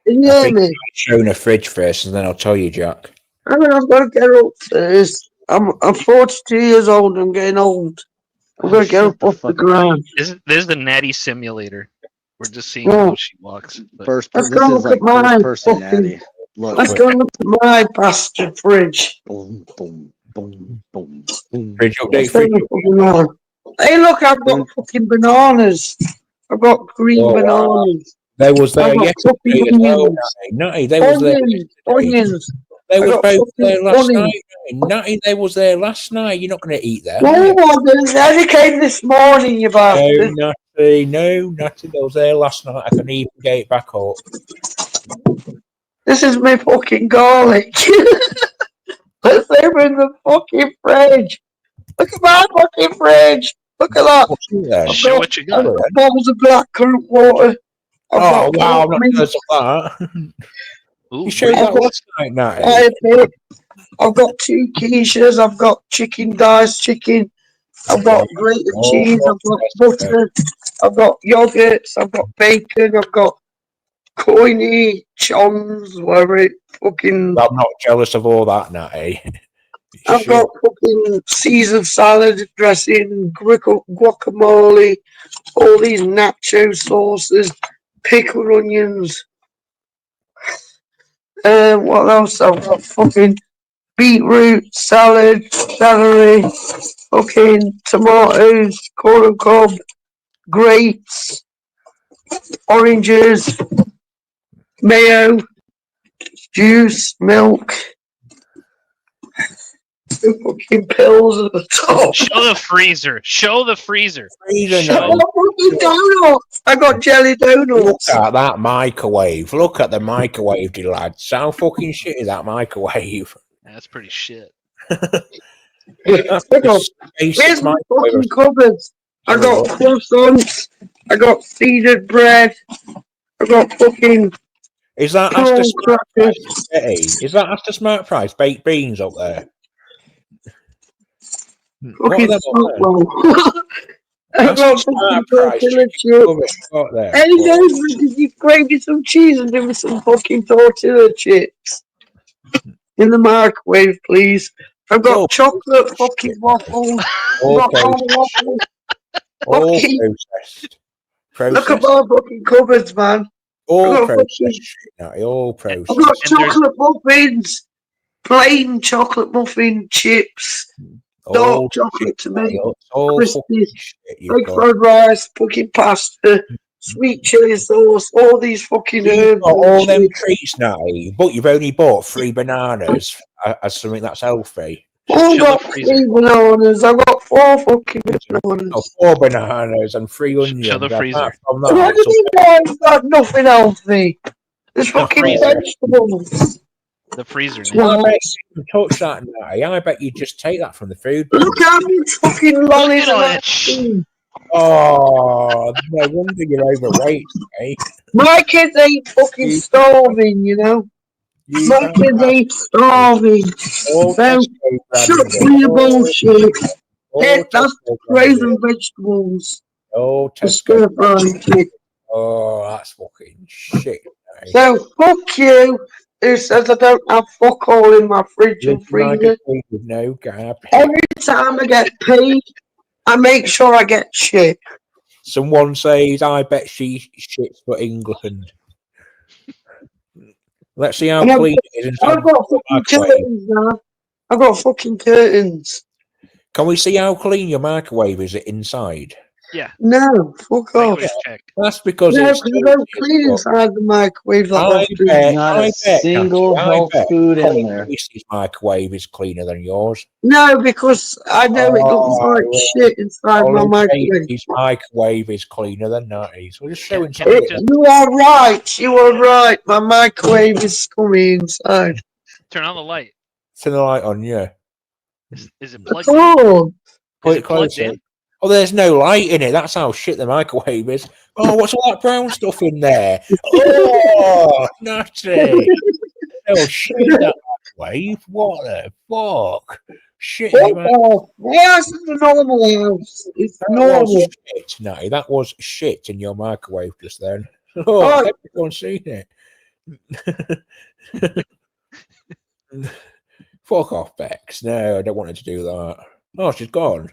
Can you I hear think me? I'll show the fridge first, and then I'll tell you, Jack. I mean, I've got to get up first. I'm 42 years old. I'm getting old. I'm going to get up off the ground. There's the Natty simulator. We're just seeing Yeah. how she walks. But Let's This go is look at like my first person fucking. Natty. Look. Let's go look at my bastard fridge. Boom, boom, boom, boom, boom. Fridge update, Let's go fridge look update. at mine. Hey, look! I've got fucking bananas. I've got green Oh, wow. bananas. They was there I've got yesterday fucking as well, onions. Natty. They was there Onions. yesterday. Onions. They I was got both there fucking last onions. night. Natty, they was there last night. You're not going to eat them. No, are you? I only came this morning, you bastard. No, Natty, they was there last night. I can even get it back up. This is my fucking garlic. Let's open the fucking fridge. Look at my fucking fridge. Look at that. What's in there? show what you I've got. got bottles of blackcurrant water. Oh, wow, I'm not jealous of that. Ooh, You showed that I've got- last night, Natty. I've got 2 quiches. I've got chicken, diced chicken. I've got grated cheese. I've got butter. I've got yogurts. I've got bacon. I've got coiny, chons, whatever it fucking. I'm not jealous of all that, Natty. I've got fucking Caesar salad dressing, guacamole, all these nacho sauces, pickled onions. What else? I've got fucking beetroot, salad, celery, fucking tomatoes, corn and cob, grapes, oranges, mayo, juice, milk. Fucking pills at the top. Show the freezer. Show the freezer. Freezer, Show- Natty. Fucking donuts. I got jelly Look donuts. at that microwave. Look at the microwave, you lads. How fucking shit is that microwave? That's pretty shit. That's I got, the basic where's my microwave. fucking cupboards? I got croissants. I got seeded bread. I got fucking Is that after prawn smart crackers. price? Betty? Is that after smart price? Baked beans up there. What are Fucking them up there? roll. I That's got smart fucking price. tortilla Chicken chips. nuggets, what there? Hey, David, did you grate me some cheese and give me some fucking tortilla chips in the microwave, please? I've got Oh, chocolate fucking waffles. I've all got all processed. waffles. All fucking- processed. Look at Processed. my fucking cupboards, man. All I've got processed fucking- shit, Natty. All processed. I've got And there's- chocolate muffins, plain chocolate muffin chips, All dark chocolate to Natty. me, All crispy, fucking shit you've egg got. fried rice, fucking pasta, sweet chili sauce, all these fucking You've herbs. got and all them shit. treats, Natty, but you've only bought 3 bananas as something that's healthy. I've Show got the freezer. 3 bananas. I've got 4 fucking Oh, bananas. 4 bananas and 3 onions. Show the freezer. Apart from What that, do you mean I've got nothing healthy? There's The fucking freezer. vegetables. The freezer. I Now. bet you can touch that, Natty. I bet you just take that from the food bin. Look how many fucking Look lollies at all and that ice shit. cream. Oh, no wonder you're overweight, eh? My kids ain't fucking starving, you know? You My can't kids have ain't starving. all So, Tesco shut branded, for your bullshit. all That's Tesco frozen branded, vegetables. all The Tesco. stir fried shit. Oh, that's fucking shit. eh? So, fuck you, who says I don't have fuck all in my fridge and Living like freezer. a queen with no gap. Every time I get paid, I make sure I get shit. Someone says, I bet she shits for England. Let's see how And I've clean it is inside I've got the fucking microwave. curtains now. I've got fucking curtains. Can we see how clean your microwave is inside? Yeah. No, fuck off. Microwave check. That's because No, it's because I don't clean inside the microwave that I often. bet, Not I a bet, single Nancy, I health bet food in Colin there. Creasy's microwave is cleaner than yours. No, because I know it looks Oh, like well, shit inside my Colin microwave. Creasy's microwave is cleaner than Natty's. We're just showing Can I something. just You are right. You are right. My microwave is scummy inside. turn on the light? Turn the light on, yeah. Is it At plugged in? all. Put Is it it plugged closer. in? Oh, there's no light in it. That's how shit the microwave is. Oh, what's all that brown stuff in there? Oh, Natty. Oh, shit in that microwave. What the fuck? Shit in Fuck your microwave. off. My house is a normal house. It's That normal. was shit, Natty. That was shit in your microwave just then. Oh, Oh. everyone's seen it. Fuck off, Bex. No, I don't want her to do that. Oh, she's gone.